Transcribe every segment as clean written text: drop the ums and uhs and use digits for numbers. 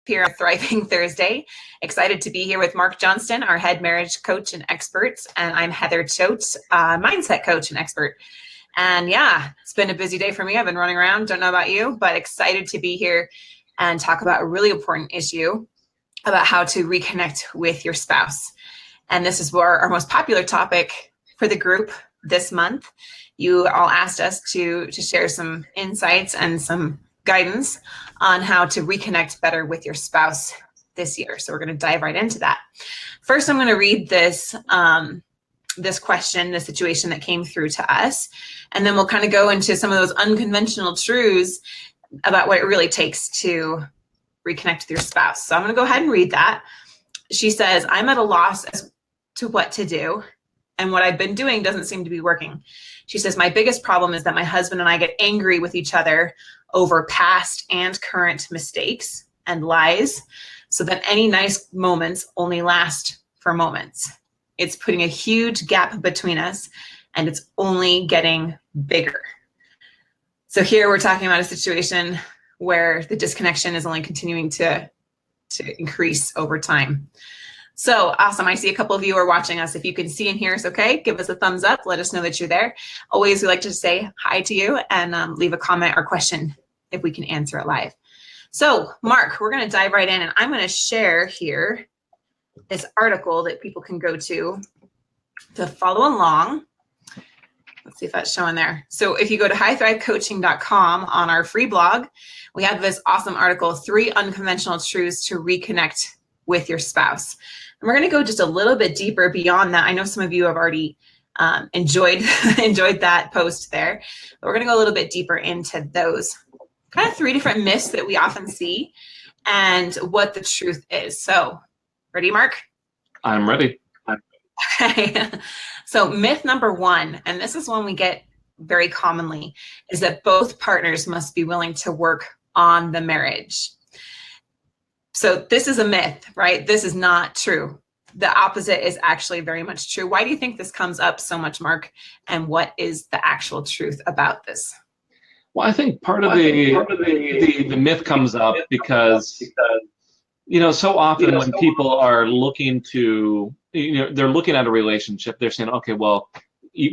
here on Thriving Thursday. Excited to be here with Mark Johnston, our head marriage coach and expert, and I'm Heather Choate, mindset coach and expert. And yeah, it's been a busy day for me. I've been running around, don't know about you, but excited to be here and talk about a really important issue about how to reconnect with your spouse. And this is our most popular topic for the group this month. You all asked us to share some insights and some guidance on how to reconnect better with your spouse this year. So we're going to dive right into that. First, I'm going to read this question, the situation that came through to us, and then we'll kind of go into some of those unconventional truths about what it really takes to reconnect with your spouse. So I'm going to go ahead and read that. She says, I'm at a loss as to what to do, and what I've been doing doesn't seem to be working. She says, my biggest problem is that my husband and I get angry with each other over past and current mistakes and lies, so that any nice moments only last for moments. It's putting a huge gap between us, and it's only getting bigger. So here we're talking about a situation where the disconnection is only continuing to increase over time. So awesome. I see a couple of you are watching us. If you can see and hear us okay, give us a thumbs up. Let us know that you're there. Always, we like to say hi to you and leave a comment or question if we can answer it live. So Mark, we're going to dive right in, and I'm going to share here this article that people can go to follow along. Let's see if that's showing there. So if you go to highthrivecoaching.com on our free blog, we have this awesome article, 3 Unconventional Truths to Reconnect with Your Spouse. And we're going to go just a little bit deeper beyond that. I know some of you have already enjoyed that post there, but we're going to go a little bit deeper into those kind of 3 different myths that we often see and what the truth is. So, ready, Mark? I'm ready. Okay. So myth number 1, and this is one we get very commonly, is that both partners must be willing to work on the marriage. So this is a myth, right? This is not true. The opposite is actually very much true. Why do you think this comes up so much, Mark? And what is the actual truth about this? Well, I think part of the myth comes up because, so often when people are looking to, they're looking at a relationship, they're saying, okay, well,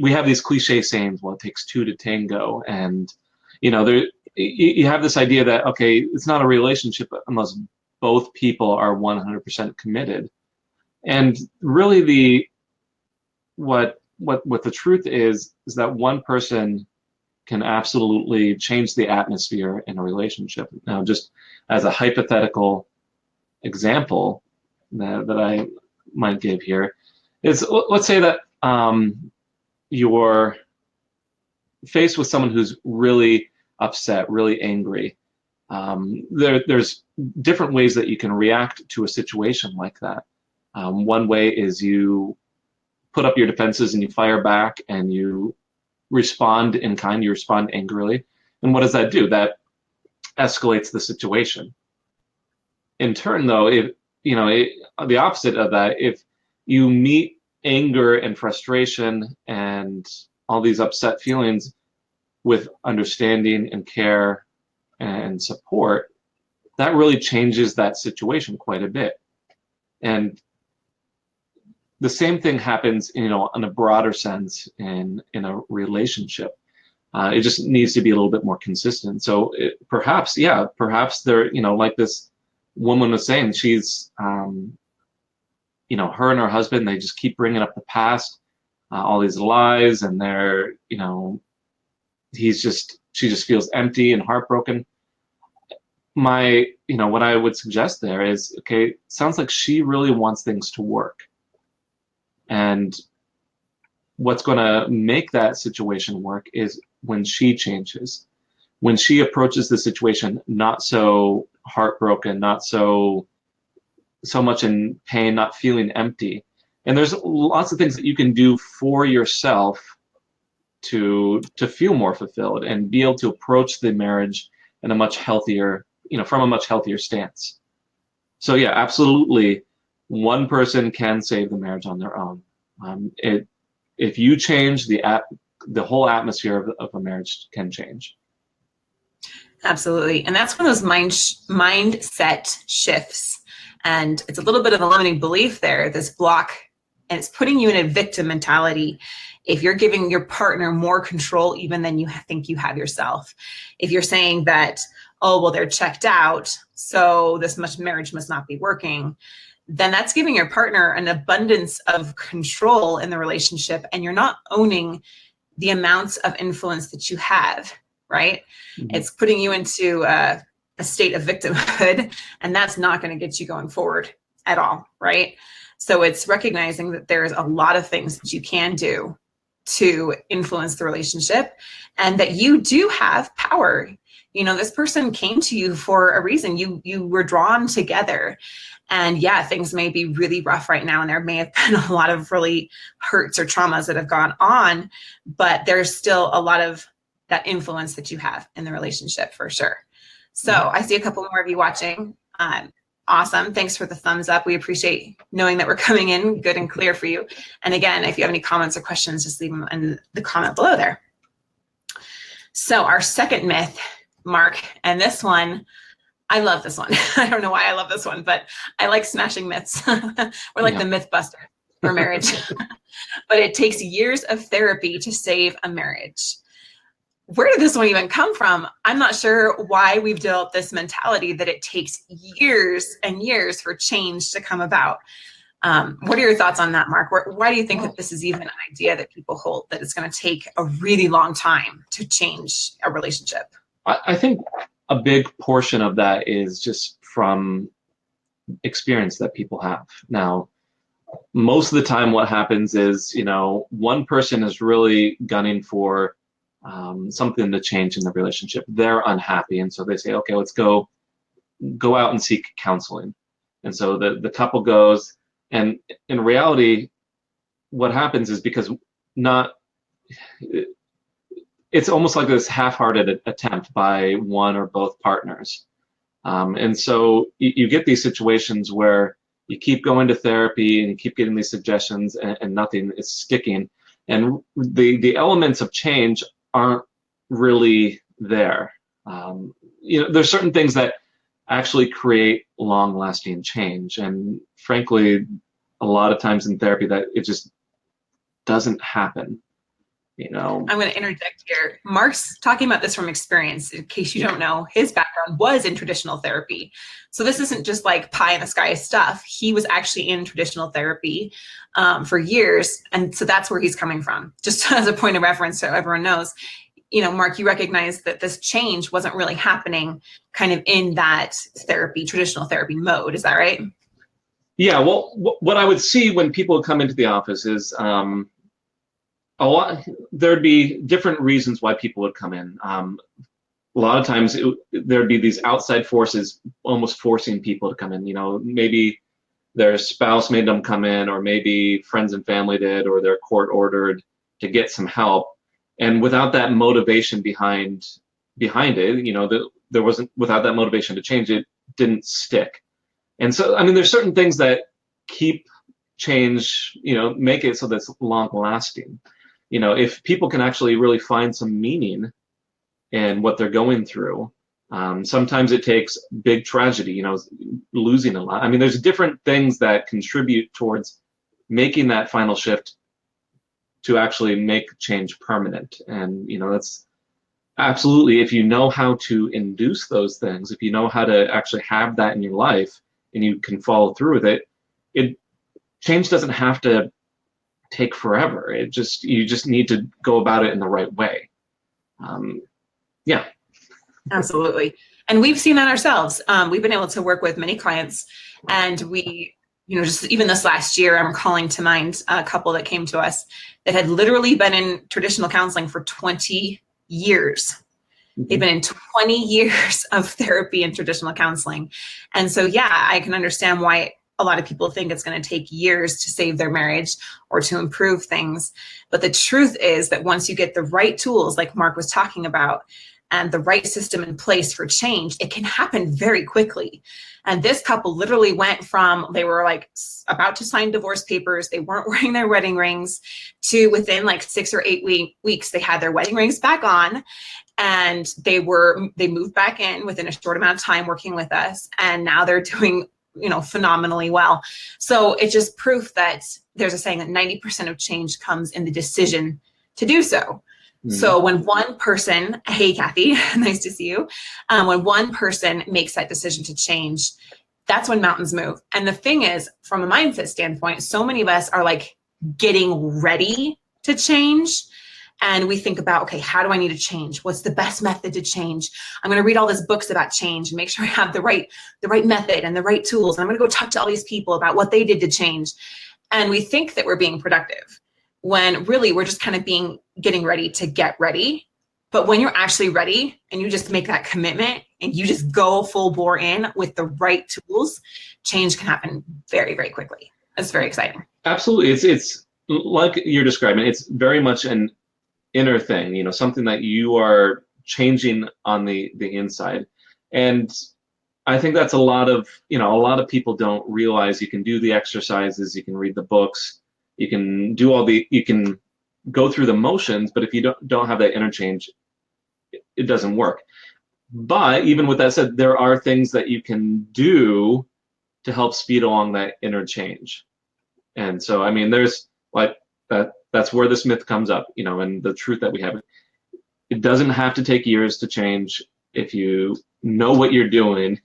we have these cliche sayings, well, it takes 2 to tango. And, you have this idea that, okay, it's not a relationship unless both people are 100% committed. And really what the truth is that one person can absolutely change the atmosphere in a relationship. Now, just as a hypothetical example that I might give here is, let's say that you're faced with someone who's really upset, really angry. There's different ways that you can react to a situation like that. One way is you put up your defenses and you fire back and you respond in kind, you respond angrily. And what does that do? That escalates the situation. In turn, though, the opposite of that, if you meet anger and frustration and all these upset feelings with understanding and care and support, that really changes that situation quite a bit. And the same thing happens, in a broader sense in a relationship. It just needs to be a little bit more consistent. So perhaps there, like this woman was saying, she's, her and her husband, they just keep bringing up the past, all these lies, and they're, she just feels empty and heartbroken. What I would suggest there is, okay, sounds like she really wants things to work. And what's going to make that situation work is when she changes, when she approaches the situation not so heartbroken, not so much in pain, not feeling empty. And there's lots of things that you can do for yourself to feel more fulfilled and be able to approach the marriage in a much healthier, from a much healthier stance. So yeah, absolutely, one person can save the marriage on their own. If you change, the whole atmosphere of a marriage can change. Absolutely. And that's one of those mindset shifts. And it's a little bit of a limiting belief there, this block, and it's putting you in a victim mentality. If you're giving your partner more control even than you think you have yourself, if you're saying that, oh, well, they're checked out, so this much marriage must not be working, then that's giving your partner an abundance of control in the relationship, and you're not owning the amounts of influence that you have, right? Mm-hmm. It's putting you into a state of victimhood, and that's not going to get you going forward at all, right? So it's recognizing that there's a lot of things that you can do to influence the relationship, and that you do have power. You know, this person came to you for a reason. You were drawn together. And yeah, things may be really rough right now, and there may have been a lot of really hurts or traumas that have gone on, but there's still a lot of that influence that you have in the relationship for sure. So I see a couple more of you watching. Awesome. Thanks for the thumbs up. We appreciate knowing that we're coming in good and clear for you. And again, if you have any comments or questions, just leave them in the comment below there. So our second myth, Mark, and this one, I love this one. I don't know why I love this one, but I like smashing myths. We're like the myth buster for marriage. But it takes years of therapy to save a marriage. Where did this one even come from? I'm not sure why we've developed this mentality that it takes years and years for change to come about. What are your thoughts on that, Mark? Why do you think that this is even an idea that people hold, that it's going to take a really long time to change a relationship? I think a big portion of that is just from experience that people have. Now, most of the time what happens is, one person is really gunning for something to change in the relationship. They're unhappy, and so they say, okay, let's go out and seek counseling. And so the couple goes, and in reality, what happens is, because it's almost like this half-hearted attempt by one or both partners. And so you get these situations where you keep going to therapy and you keep getting these suggestions, and nothing is sticking. And the elements of change aren't really there. There's certain things that actually create long-lasting change. And frankly, a lot of times in therapy that it just doesn't happen. I'm going to interject here. Mark's talking about this from experience. In case you don't know, his background was in traditional therapy. So this isn't just like pie in the sky stuff. He was actually in traditional therapy for years. And so that's where he's coming from. Just as a point of reference so everyone knows, Mark, you recognize that this change wasn't really happening kind of in that traditional therapy mode. Is that right? Yeah. Well, what I would see when people come into the office is, there'd be different reasons why people would come in. A lot of times there'd be these outside forces almost forcing people to come in. Maybe their spouse made them come in, or maybe friends and family did, or they're court ordered to get some help. And without that motivation behind it, there wasn't, without that motivation to change, it didn't stick. And so, there's certain things that keep change, make it so that's long lasting. If people can actually really find some meaning in what they're going through, sometimes it takes big tragedy, losing a lot. There's different things that contribute towards making that final shift to actually make change permanent. And, that's absolutely, if you know how to induce those things, if you know how to actually have that in your life and you can follow through with it, change doesn't have to take forever. You just need to go about it in the right way. Yeah. Absolutely. And we've seen that ourselves. We've been able to work with many clients, and we, just even this last year, I'm calling to mind a couple that came to us that had literally been in traditional counseling for 20 years. Mm-hmm. They've been in 20 years of therapy and traditional counseling. And so, yeah, I can understand why a lot of people think it's going to take years to save their marriage or to improve things. But the truth is that once you get the right tools, like Mark was talking about, and the right system in place for change, it can happen very quickly. And this couple literally went from, they were like about to sign divorce papers, they weren't wearing their wedding rings, to within like 6 or 8 weeks, they had their wedding rings back on. and they moved back in within a short amount of time working with us, and now they're doing, phenomenally well. So it's just proof that there's a saying that 90% of change comes in the decision to do so. So when one person, hey Kathy, nice to see you, when one person makes that decision to change, that's when mountains move. And the thing is, from a mindset standpoint, so many of us are like getting ready to change. And we think about, okay, how do I need to change? What's the best method to change? I'm going to read all these books about change and make sure I have the right method and the right tools. And I'm going to go talk to all these people about what they did to change. And we think that we're being productive when really we're just kind of getting ready to get ready. But when you're actually ready and you just make that commitment and you just go full bore in with the right tools, change can happen very, very quickly. It's very exciting. Absolutely. It's like you're describing, it's very much an inner thing, something that you are changing on the inside. And I think that's a lot of people don't realize you can do the exercises, you can read the books, you can do you can go through the motions, but if you don't have that interchange, it doesn't work. But even with that said, there are things that you can do to help speed along that interchange. And so, I mean, there's like that's where this myth comes up, and the truth that we have. It doesn't have to take years to change. If you know what you're doing,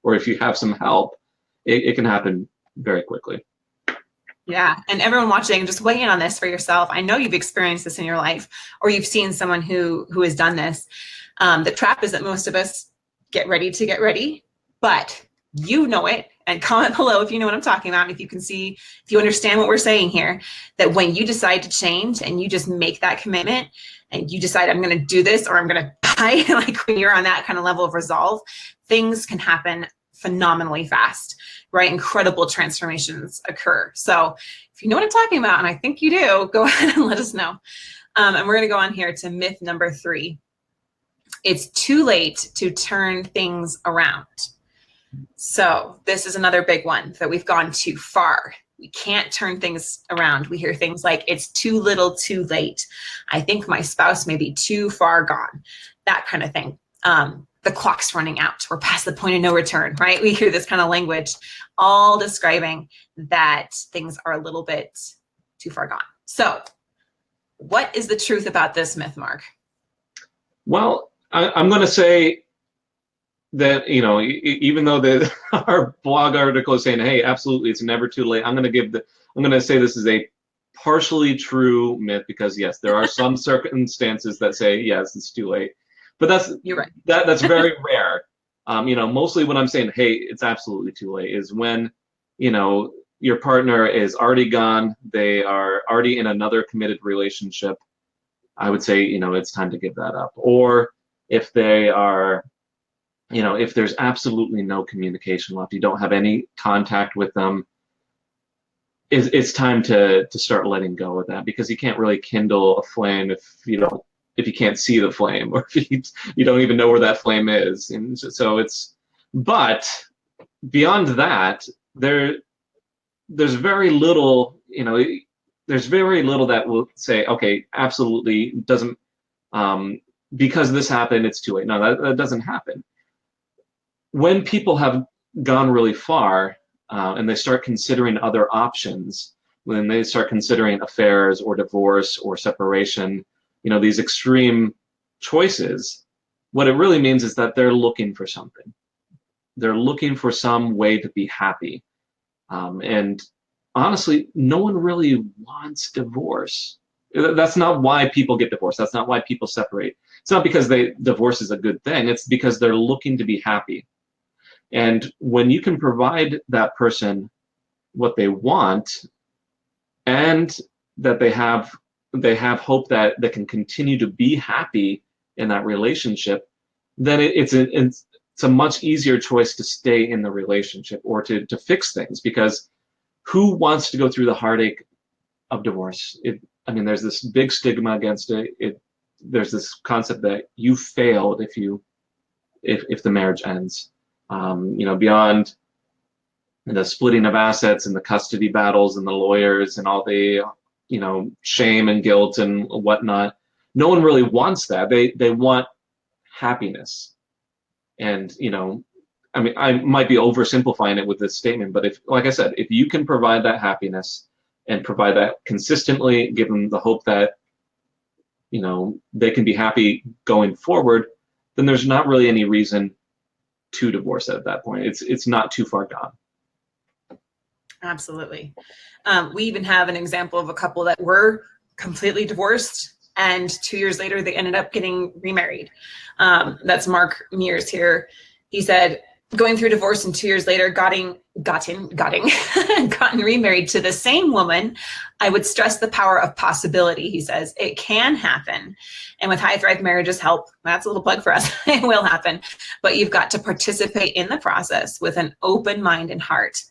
or if you have some help, it can happen very quickly. Yeah, and everyone watching, just weigh in on this for yourself. I know you've experienced this in your life, or you've seen someone who has done this. The trap is that most of us get ready to get ready, but you know it. And comment below if you know what I'm talking about. If you understand what we're saying here, that when you decide to change and you just make that commitment and you decide I'm going to do this or I'm going to die, like when you're on that kind of level of resolve, things can happen phenomenally fast, right? Incredible transformations occur. So if you know what I'm talking about, and I think you do, go ahead and let us know. And we're going to go on here to myth number 3. It's too late to turn things around. So this is another big one, that we've gone too far. We can't turn things around. We hear things like, it's too little too late. I think my spouse may be too far gone. That kind of thing. The clock's running out. We're past the point of no return, right? We hear this kind of language, all describing that things are a little bit too far gone. So what is the truth about this myth, Mark? Well, I'm going to say that, even though our blog article is saying, hey, absolutely, it's never too late, I'm going to say this is a partially true myth, because yes, there are some circumstances that say, yes, it's too late. But you're right. That's very rare. Mostly when I'm saying, hey, it's absolutely too late, is when, your partner is already gone, they are already in another committed relationship. I would say, it's time to give that up. Or if they are, if there's absolutely no communication left, you don't have any contact with them, it's time to start letting go of that, because you can't really kindle a flame if you can't see the flame, or if you don't even know where that flame is. And so but beyond that, there's very little, there's very little that will say, okay, absolutely doesn't, because this happened, it's too late. No, that doesn't happen. When people have gone really far, and they start considering other options, when they start considering affairs or divorce or separation, these extreme choices, what it really means is that they're looking for something. They're looking for some way to be happy. And honestly, no one really wants divorce. That's not why people get divorced. That's not why people separate. It's not because divorce is a good thing. It's because they're looking to be happy. And when you can provide that person what they want, and that they have hope that they can continue to be happy in that relationship, then it's a much easier choice to stay in the relationship, or to fix things, because who wants to go through the heartache of divorce? There's this big stigma against it. There's this concept that you failed if the marriage ends. Beyond the splitting of assets and the custody battles and the lawyers and all the, shame and guilt and whatnot, no one really wants that. They want happiness. And, I mean, I might be oversimplifying it with this statement, but if, like I said, if you can provide that happiness and provide that consistently, give them the hope that, they can be happy going forward, then there's not really any reason to divorce at that point. It's not too far gone. Absolutely. We even have an example of a couple that were completely divorced, and 2 years later they ended up getting remarried. That's Mark Mears here. He said, going through divorce and 2 years later gotten remarried to the same woman, I would stress the power of possibility. He says it can happen, and with High Thrive Marriages help, that's a little plug for us, it will happen, but you've got to participate in the process with an open mind and heart.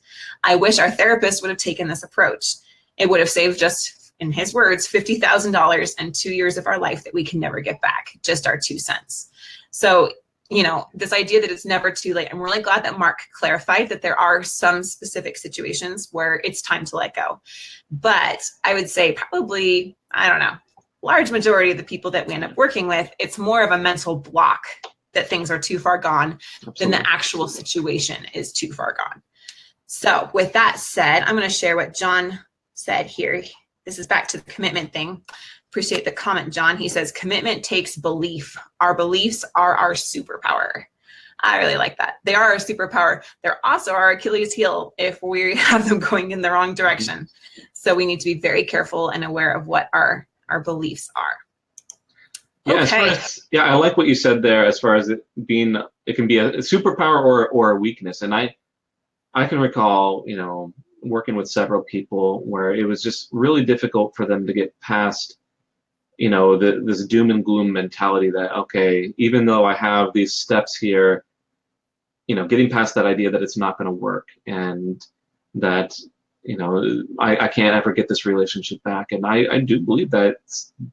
I wish our therapist would have taken this approach. It would have saved us, in his words, $50,000 and 2 years of our life that we can never get back, just our 2 cents. So this idea that it's never too late. I'm really glad that Mark clarified that there are some specific situations where it's time to let go. But I would say probably, I don't know, large majority of the people that we end up working with, it's more of a mental block that things are too far gone than the actual situation is too far gone. So with that said, I'm going to share what John said here. This is back to the commitment thing. Appreciate the comment, John. He says, commitment takes belief. Our beliefs are our superpower. I really like that. They are our superpower. They're also our Achilles heel if we have them going in the wrong direction. So we need to be very careful and aware of what our beliefs are. Yeah, Okay. I like what you said there as far as it can be a superpower or a weakness. And I can recall, working with several people where it was just really difficult for them to get past this doom and gloom mentality that, okay, even though I have these steps here, getting past that idea that it's not going to work and that, I can't ever get this relationship back. And I do believe that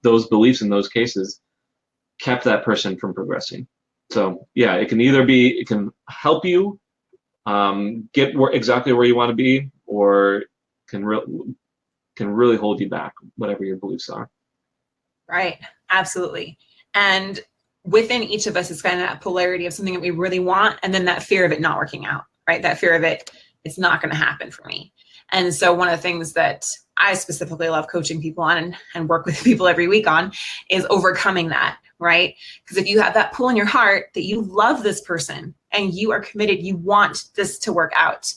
those beliefs in those cases kept that person from progressing. So yeah, it can help you get exactly where you want to be, or can really hold you back, whatever your beliefs are. Right. Absolutely. And within each of us is kind of that polarity of something that we really want, and then that fear of it not working out, right? That fear of it's not going to happen for me. And so one of the things that I specifically love coaching people on and work with people every week on is overcoming that, right? Because if you have that pull in your heart that you love this person and you are committed, you want this to work out,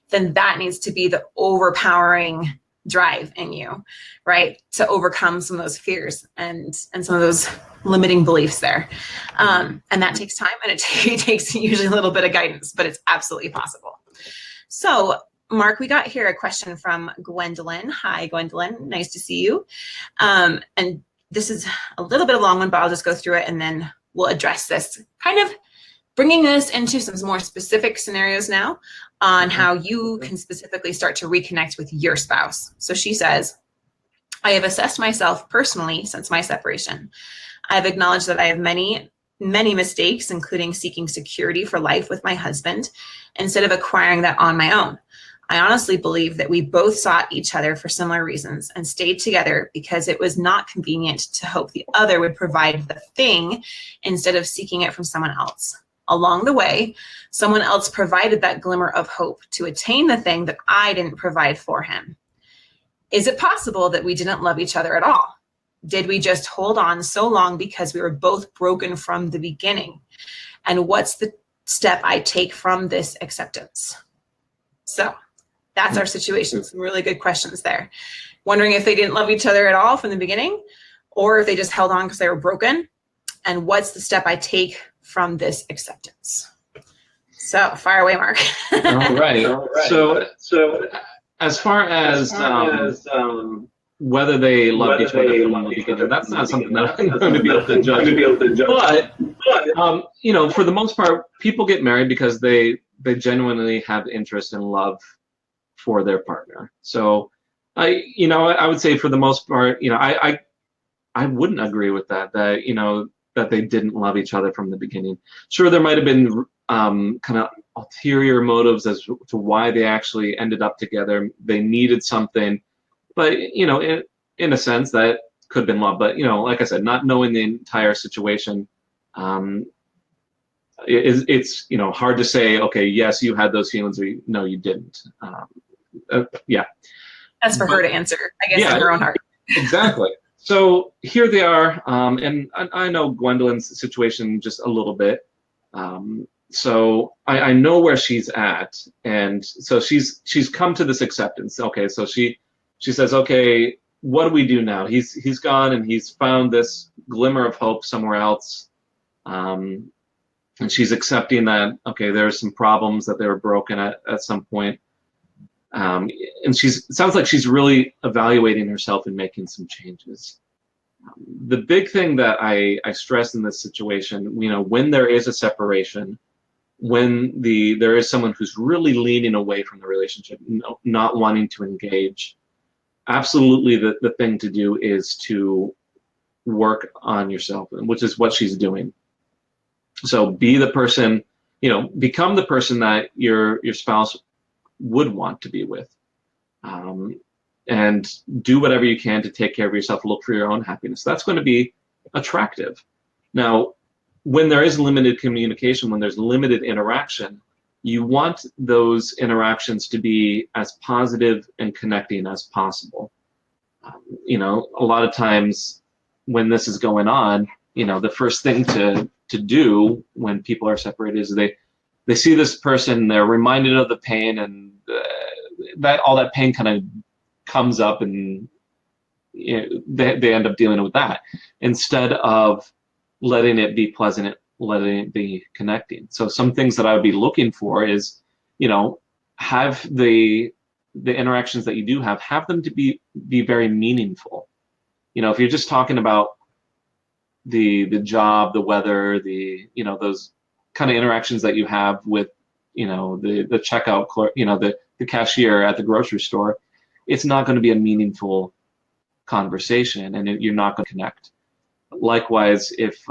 then that needs to be the overpowering drive in you, right? To overcome some of those fears and some of those limiting beliefs there. And that takes time, and it takes usually a little bit of guidance, but it's absolutely possible. So Mark, we got here a question from Gwendolyn. Hi, Gwendolyn. Nice to see you. And this is a little bit of a long one, but I'll just go through it and then we'll address this, kind of bringing this into some more specific scenarios now on how you can specifically start to reconnect with your spouse. So she says, I have assessed myself personally since my separation. I have acknowledged that I have many mistakes, including seeking security for life with my husband instead of acquiring that on my own. I honestly believe that we both sought each other for similar reasons and stayed together because it was not convenient to hope the other would provide the thing instead of seeking it from someone else. Along the way, someone else provided that glimmer of hope to attain the thing that I didn't provide for him. Is it possible that we didn't love each other at all? Did we just hold on so long because we were both broken from the beginning? And what's the step I take from this acceptance? So that's our situation. Some really good questions there. Wondering if they didn't love each other at all from the beginning, or if they just held on because they were broken. And what's the step I take from this acceptance? So fire away, Mark. All right. So as far as whether they loved each other from the beginning, that's not something that I'm going to be able to judge. But for the most part, people get married because they genuinely have interest and love for their partner. So I would say for the most part, I wouldn't agree with that that they didn't love each other from the beginning. Sure, there might have been kind of ulterior motives as to why they actually ended up together. They needed something, but in a sense that could have been love. But like I said, not knowing the entire situation, it's hard to say, okay, yes, you had those feelings, or no, you didn't. Yeah. That's for her But to answer, I guess, in yeah, her own heart. exactly. So here they are, and I know Gwendolyn's situation just a little bit. So I know where she's at, and so she's come to this acceptance. Okay, so she says, okay, what do we do now? He's gone, and he's found this glimmer of hope somewhere else, and she's accepting that, okay, there's some problems, that they were broken at some point. And it sounds like she's really evaluating herself and making some changes. The big thing that I stress in this situation, when there is a separation, when there is someone who's really leaning away from the relationship, not wanting to engage, absolutely the thing to do is to work on yourself, which is what she's doing. So be the person, become the person that your spouse would want to be with. And do whatever you can to take care of yourself, look for your own happiness. That's going to be attractive. Now, when there is limited communication, when there's limited interaction, you want those interactions to be as positive and connecting as possible. A lot of times when this is going on, the first thing to do when people are separated is they see this person, they're reminded of the pain, and that all that pain kind of comes up, and they end up dealing with that instead of letting it be pleasant, letting it be connecting. So some things that I would be looking for is, have the interactions that you do have them to be very meaningful. If you're just talking about the job, the weather, those kind of interactions that you have with, the checkout clerk, the cashier at the grocery store, it's not going to be a meaningful conversation, and you're not going to connect. Likewise, if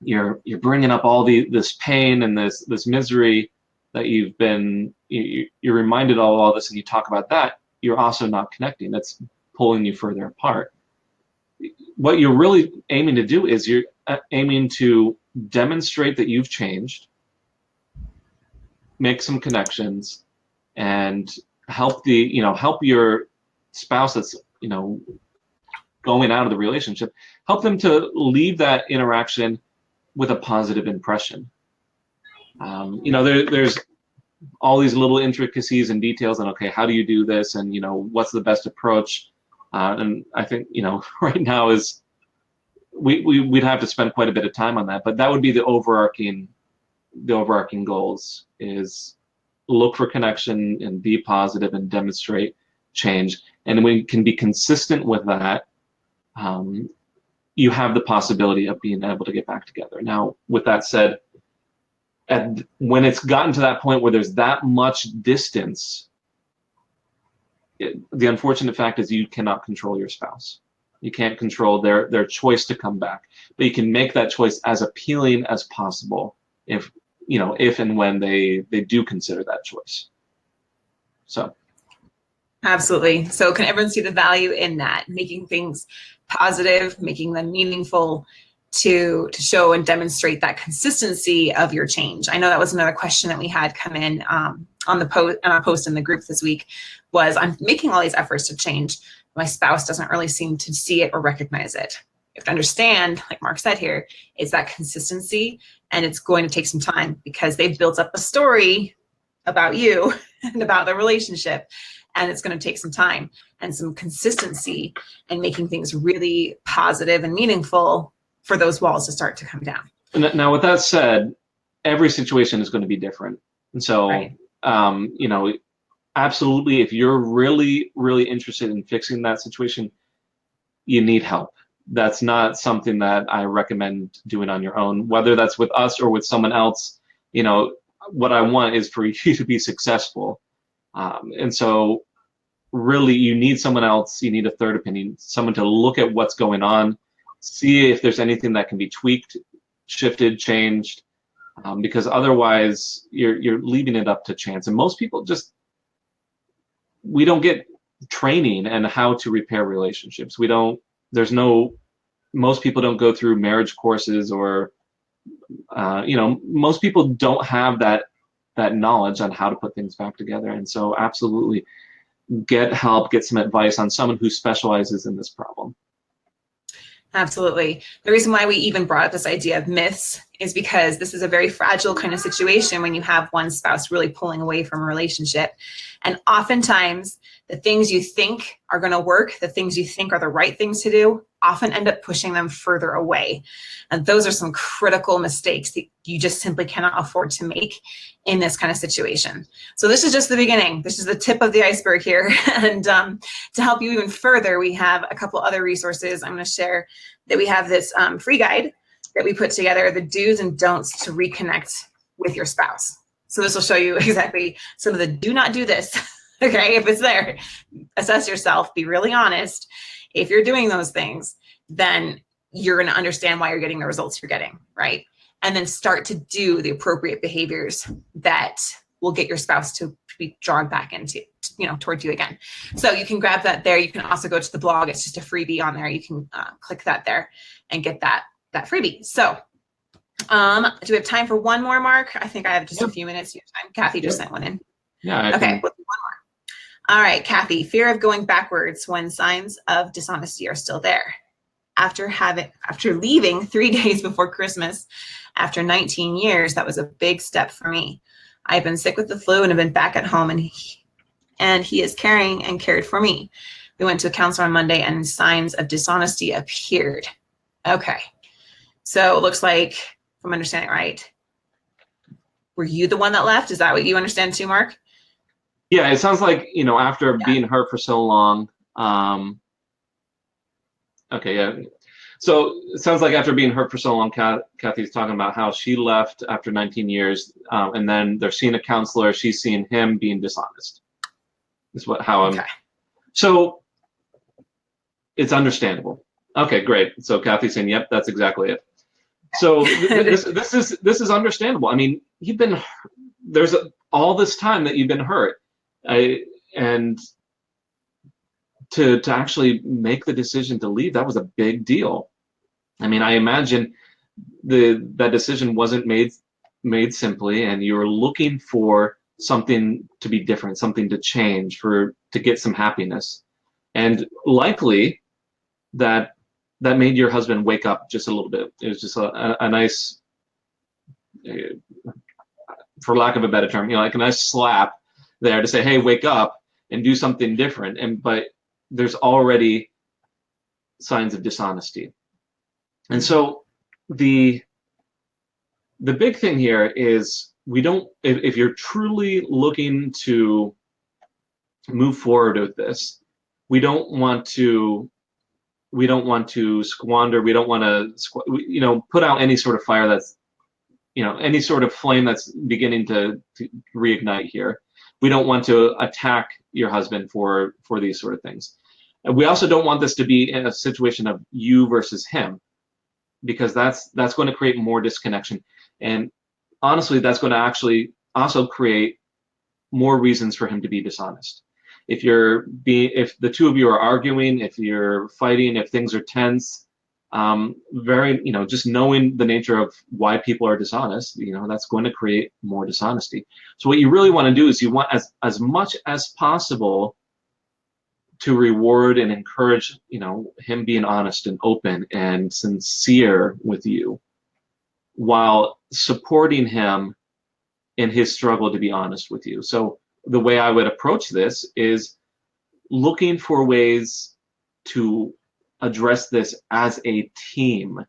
you're bringing up all this pain and this misery that you're reminded of all this, and you talk about that, you're also not connecting. That's pulling you further apart. What you're really aiming to do is you're aiming to demonstrate that you've changed, make some connections, and help your spouse that's going out of the relationship, help them to leave that interaction with a positive impression. There's all these little intricacies and details, and okay, how do you do this, and what's the best approach? And I think right now is we'd have to spend quite a bit of time on that, but that would be the overarching goals is look for connection and be positive and demonstrate change. And when you can be consistent with that, you have the possibility of being able to get back together. Now, with that said, when it's gotten to that point where there's that much distance, the unfortunate fact is you cannot control your spouse. You can't control their choice to come back, but you can make that choice as appealing as possible if and when they do consider that choice. So. Absolutely. So can everyone see the value in that, making things positive, making them meaningful, to show and demonstrate that consistency of your change? I know that was another question that we had come in on our post in the group this week, was I'm making all these efforts to change. My spouse doesn't really seem to see it or recognize it. You have to understand, like Mark said here, it's that consistency, and it's going to take some time because they've built up a story about you and about the relationship, and it's going to take some time and some consistency and making things really positive and meaningful for those walls to start to come down. Now, with that said, every situation is going to be different. And so, right. Absolutely, if you're really, really interested in fixing that situation, you need help. That's not something that I recommend doing on your own, whether that's with us or with someone else. What I want is for you to be successful. And so really you need someone else, you need a third opinion, someone to look at what's going on, see if there's anything that can be tweaked, shifted, changed, because otherwise you're leaving it up to chance. And most people we don't get training and how to repair relationships. Most people don't go through marriage courses or Most people don't have that knowledge on how to put things back together. And so absolutely get help, get some advice on someone who specializes in this problem. Absolutely. The reason why we even brought up this idea of myths is because this is a very fragile kind of situation when you have one spouse really pulling away from a relationship. And oftentimes, the things you think are going to work, the things you think are the right things to do, often end up pushing them further away. And those are some critical mistakes that you just simply cannot afford to make in this kind of situation. So this is just the beginning. This is the tip of the iceberg here. And to help you even further, we have a couple other resources I'm going to share. That we have this free guide that we put together, the do's and don'ts to reconnect with your spouse. So this will show you exactly some of the do not do this. Okay, if it's there, assess yourself, be really honest. If you're doing those things, then you're going to understand why you're getting the results you're getting, right? And then start to do the appropriate behaviors that will get your spouse to be drawn back into, towards you again. So you can grab that there. You can also go to the blog. It's just a freebie on there. You can click that there and get that freebie. So do we have time for one more, Mark? I think I have just a few minutes. You have time. Kathy just sent one in. Yeah. Okay. One more. All right, Kathy. Fear of going backwards when signs of dishonesty are still there. After leaving 3 days before Christmas, after 19 years, that was a big step for me. I've been sick with the flu and have been back at home, and he is caring and cared for me. We went to a counselor on Monday and signs of dishonesty appeared. Okay. So it looks like, if I'm understanding right, were you the one that left? Is that what you understand too, Mark? Yeah, it sounds like, after being hurt for so long, okay, yeah. So it sounds like after being hurt for so long, Kathy's talking about how she left after 19 years, and then they're seeing a counselor. She's seeing him being dishonest. Is how I'm. Okay. So it's understandable. Okay, great. So Kathy's saying, "Yep, that's exactly it." So this is understandable. I mean, there's all this time that you've been hurt, and to actually make the decision to leave, that was a big deal. I mean, I imagine that decision wasn't made simply, and you were looking for something to be different, something to change, to get some happiness, and likely that made your husband wake up just a little bit. It was just a nice, for lack of a better term, like a nice slap there to say, "Hey, wake up and do something different." But there's already signs of dishonesty. And so the big thing here is if you're truly looking to move forward with this, we don't want to squander, we don't want to put out any sort of fire that's any sort of flame that's beginning to reignite here. We don't want to attack your husband for these sort of things. And we also don't want this to be in a situation of you versus him, because that's going to create more disconnection. And honestly, that's going to actually also create more reasons for him to be dishonest. If the two of you are arguing, if you're fighting, if things are tense, just knowing the nature of why people are dishonest, that's going to create more dishonesty. So what you really want to do is you want as much as possible to reward and encourage, him being honest and open and sincere with you, while supporting him in his struggle to be honest with you. So the way I would approach this is looking for ways to address this as a team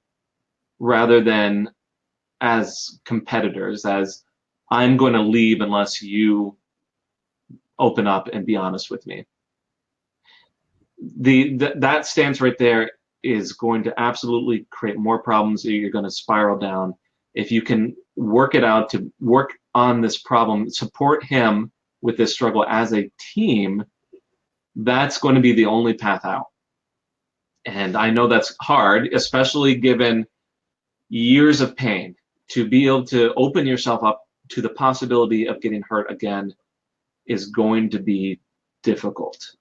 rather than as competitors, as I'm going to leave unless you open up and be honest with me. That stance right there is going to absolutely create more problems. You're going to spiral down. If you can work it out to work on this problem, support him with this struggle as a team, that's going to be the only path out. And I know that's hard, especially given years of pain. To be able to open yourself up to the possibility of getting hurt again is going to be difficult.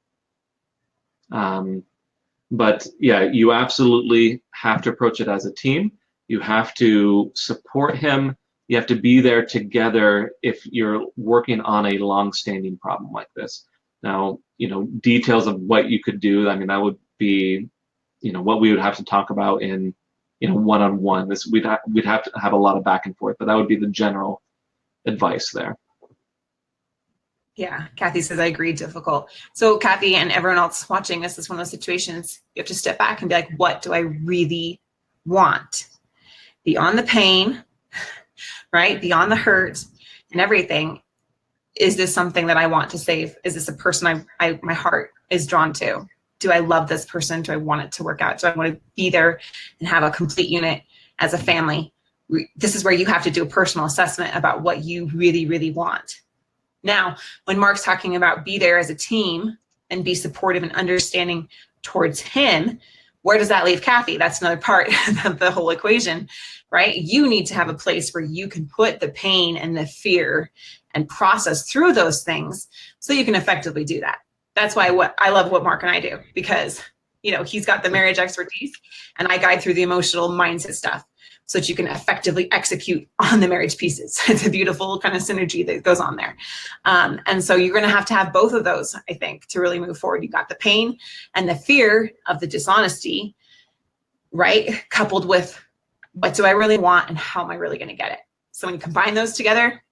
But yeah, you absolutely have to approach it as a team. You have to support him. You have to be there together if you're working on a long-standing problem like this. Now, details of what you could do, I mean, that would be, what we would have to talk about in, one-on-one. We'd have to have a lot of back and forth, but that would be the general advice there. Yeah, Kathy says, I agree, difficult. So Kathy and everyone else watching, this is one of those situations you have to step back and be like, what do I really want? Beyond the pain, right? Beyond the hurt and everything, is this something that I want to save? Is this a person my heart is drawn to? Do I love this person? Do I want it to work out? Do I want to be there and have a complete unit as a family? This is where you have to do a personal assessment about what you really, really want. Now, when Mark's talking about be there as a team and be supportive and understanding towards him, where does that leave Kathy? That's another part of the whole equation, right? You need to have a place where you can put the pain and the fear and process through those things so you can effectively do that. That's why I love what Mark and I do, because he's got the marriage expertise and I guide through the emotional mindset stuff so that you can effectively execute on the marriage pieces. It's a beautiful kind of synergy that goes on there. And so you're going to have both of those, I think, to really move forward. You got the pain and the fear of the dishonesty, right? Coupled with what do I really want and how am I really going to get it? So when you combine those together,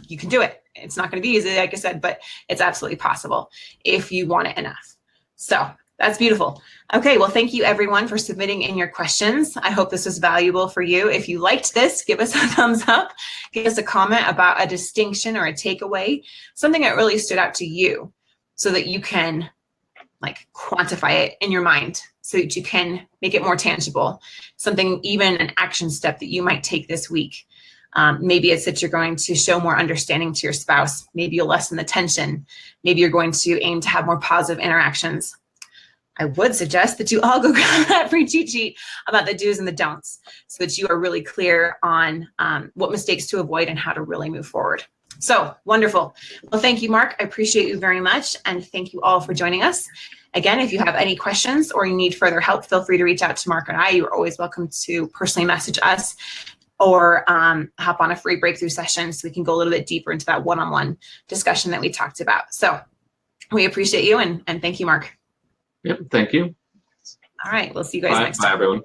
you can do it. It's not going to be easy, like I said, but it's absolutely possible if you want it enough. So that's beautiful. Okay, well, thank you everyone for submitting in your questions. I hope this was valuable for you. If you liked this, give us a thumbs up. Give us a comment about a distinction or a takeaway, something that really stood out to you so that you can quantify it in your mind so that you can make it more tangible. Something, even an action step that you might take this week. Maybe it's that you're going to show more understanding to your spouse. Maybe you'll lessen the tension. Maybe you're going to aim to have more positive interactions. I would suggest that you all go grab that free cheat sheet about the do's and the don'ts so that you are really clear on what mistakes to avoid and how to really move forward. So wonderful. Well, thank you, Mark. I appreciate you very much. And thank you all for joining us. Again, if you have any questions or you need further help, feel free to reach out to Mark and I. You're always welcome to personally message us or hop on a free breakthrough session so we can go a little bit deeper into that one-on-one discussion that we talked about. So we appreciate you and thank you, Mark. Yep, thank you. All right, we'll see you guys next time. Bye, everyone.